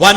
1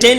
10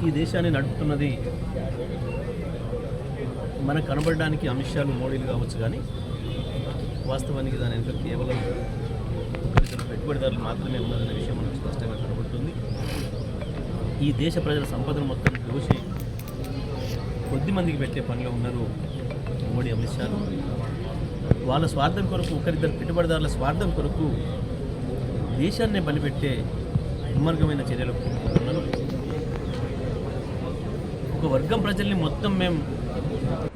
ఈ దేశాన్ని నడుపుతున్నది మనకు కనబడడానికి అంశాలు మోడీలు కావచ్చు, కానీ వాస్తవానికి దాని వెనుక కేవలం ఇద్దరు పెట్టుబడిదారులు మాత్రమే ఉన్నారనే విషయం మనకు స్పష్టంగా కనబడుతుంది. ఈ దేశ ప్రజల సంపదను మొత్తం దోషి కొద్ది మందికి పెట్టే పనిలో ఉన్నారు మోడీ, అమిత్ షాలు. వాళ్ళ స్వార్థం కొరకు, ఒకరిద్దరు పెట్టుబడిదారుల స్వార్థం కొరకు దేశాన్నే బలిపెట్టే దుర్మార్గమైన చర్యలకు ఉన్నారు. ఒక వర్గం ప్రజల్ని మొత్తం మేము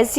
SC,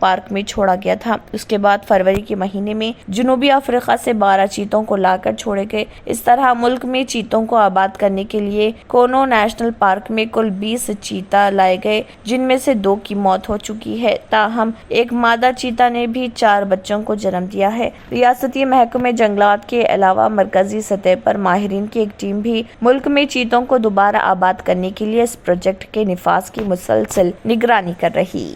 پارک میں چھوڑا گیا تھا۔ اس کے بعد فروری کے مہینے میں جنوبی افریقہ سے 12 چیتوں کو لا کر چھوڑے گئے۔ اس طرح ملک میں چیتوں کو آباد کرنے کے لیے کونو نیشنل پارک میں کل 20 چیتا لائے گئے، جن میں سے 2 کی موت ہو چکی ہے۔ تاہم ایک مادہ چیتا نے بھی 4 بچوں کو جنم دیا ہے۔ ریاستی محکمہ جنگلات کے علاوہ مرکزی سطح پر ماہرین کی ایک ٹیم بھی ملک میں چیتوں کو دوبارہ آباد کرنے کے لیے اس پروجیکٹ کے نفاذ کی مسلسل نگرانی کر رہی۔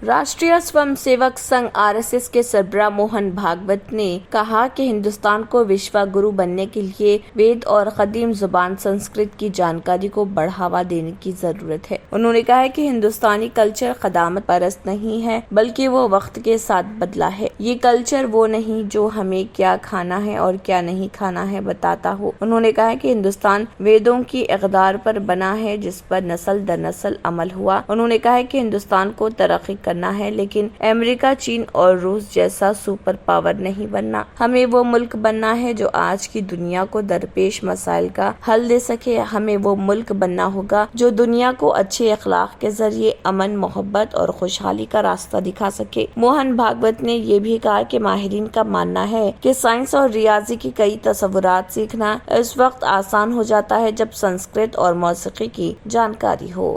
راشٹریہ سوم سیوک سنگھ RSS کے سربراہ موہن بھاگوت نے کہا کہ ہندوستان کو وشوا گرو بننے کے لیے وید اور قدیم زبان سنسکرت کی جانکاری کو بڑھاوا دینے کی ضرورت ہے۔ انہوں نے کہا کہ ہندوستانی کلچر قدامت پرست نہیں ہے بلکہ وہ وقت کے ساتھ بدلا ہے۔ یہ کلچر وہ نہیں جو ہمیں کیا کھانا ہے اور کیا نہیں کھانا ہے بتاتا ہو۔ انہوں نے کہا کہ ہندوستان ویدوں کی اقدار پر بنا ہے جس پر نسل در نسل عمل ہوا۔ انہوں نے کہا کہ ہندوستان کو ترقی کرنا ہے لیکن امریکہ، چین اور روس جیسا سپر پاور نہیں بننا۔ ہمیں وہ ملک بننا ہے جو آج کی دنیا کو درپیش مسائل کا حل دے سکے۔ ہمیں وہ ملک بننا ہوگا جو دنیا کو اچھے اخلاق کے ذریعے امن، محبت اور خوشحالی کا راستہ دکھا سکے۔ موہن بھاگوت نے یہ بھی کہا کہ ماہرین کا ماننا ہے کہ سائنس اور ریاضی کی کئی تصورات سیکھنا اس وقت آسان ہو جاتا ہے جب سنسکرت اور موسیقی کی جانکاری ہو۔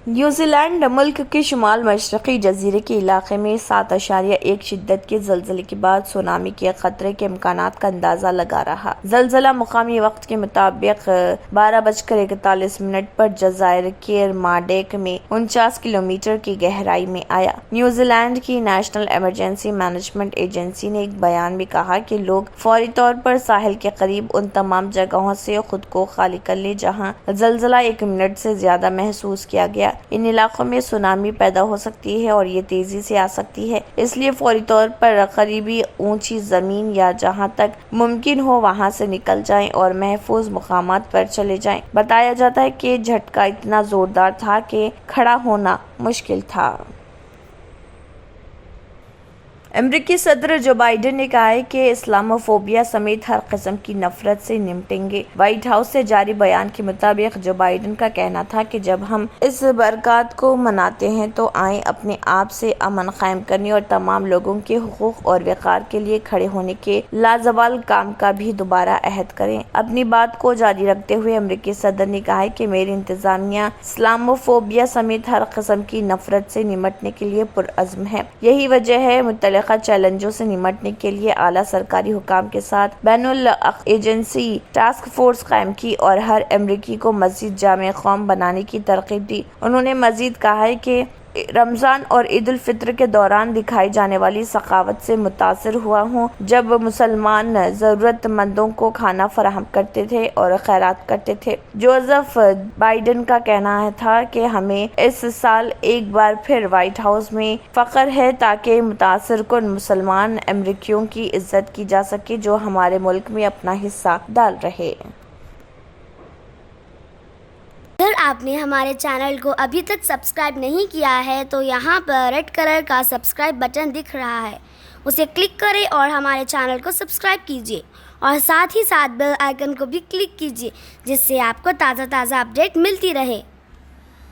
نیوزی لینڈ ملک کے شمال مشرقی جزیرے کے علاقے میں 7.1 شدت کے زلزلے کے بعد سونامی کے خطرے کے امکانات کا اندازہ لگا رہا۔ زلزلہ مقامی وقت کے مطابق 12:41 پر جزائر کیرماڈیک میں 49 کلومیٹر کی گہرائی میں آیا۔ نیوزی لینڈ کی نیشنل ایمرجنسی مینجمنٹ ایجنسی نے ایک بیان میں کہا کہ لوگ فوری طور پر ساحل کے قریب ان تمام جگہوں سے خود کو خالی کر لیں جہاں زلزلہ 1 منٹ سے زیادہ محسوس کیا گیا۔ ان علاقوں میں سونامی پیدا ہو سکتی ہے اور یہ تیزی سے آ سکتی ہے، اس لیے فوری طور پر قریبی اونچی زمین یا جہاں تک ممکن ہو وہاں سے نکل جائیں اور محفوظ مقامات پر چلے جائیں۔ بتایا جاتا ہے کہ جھٹکا اتنا زوردار تھا کہ کھڑا ہونا مشکل تھا۔ امریکی صدر جو بائیڈن نے کہا ہے کہ اسلاموفوبیا سمیت ہر قسم کی نفرت سے نمٹیں گے۔ وائٹ ہاؤس سے جاری بیان کے مطابق جو بائیڈن کا کہنا تھا کہ جب ہم اس برکات کو مناتے ہیں تو آئیں اپنے آپ سے امن قائم کرنے اور تمام لوگوں کے حقوق اور وقار کے لیے کھڑے ہونے کے لازوال کام کا بھی دوبارہ عہد کریں۔ اپنی بات کو جاری رکھتے ہوئے امریکی صدر نے کہا کہ میری انتظامیہ اسلاموفوبیا سمیت ہر قسم کی نفرت سے نمٹنے کے لیے پرعزم ہے۔ یہی وجہ ہے متعلقہ چیلنجوں سے نمٹنے کے لیے اعلیٰ سرکاری حکام کے ساتھ بین الاجنسی ٹاسک فورس قائم کی اور ہر امریکی کو مزید جامع قوم بنانے کی ترغیب دی۔ انہوں نے مزید کہا ہے کہ رمضان اور عید الفطر کے دوران دکھائی جانے والی سخاوت سے متاثر ہوا ہوں جب مسلمان ضرورت مندوں کو کھانا فراہم کرتے تھے اور خیرات کرتے تھے۔ جوزف بائیڈن کا کہنا تھا کہ ہمیں اس سال ایک بار پھر وائٹ ہاؤس میں فخر ہے تاکہ متاثر کن مسلمان امریکیوں کی عزت کی جا سکے جو ہمارے ملک میں اپنا حصہ ڈال رہے۔ اگر آپ نے ہمارے چینل کو ابھی تک سبسکرائب نہیں کیا ہے تو یہاں پر ریڈ کلر کا سبسکرائب بٹن دکھ رہا ہے، اسے کلک کریں اور ہمارے چینل کو سبسکرائب کیجیے اور ساتھ ہی ساتھ بیل آئیکن کو بھی کلک کیجیے جس سے آپ کو تازہ اپڈیٹ ملتی رہے۔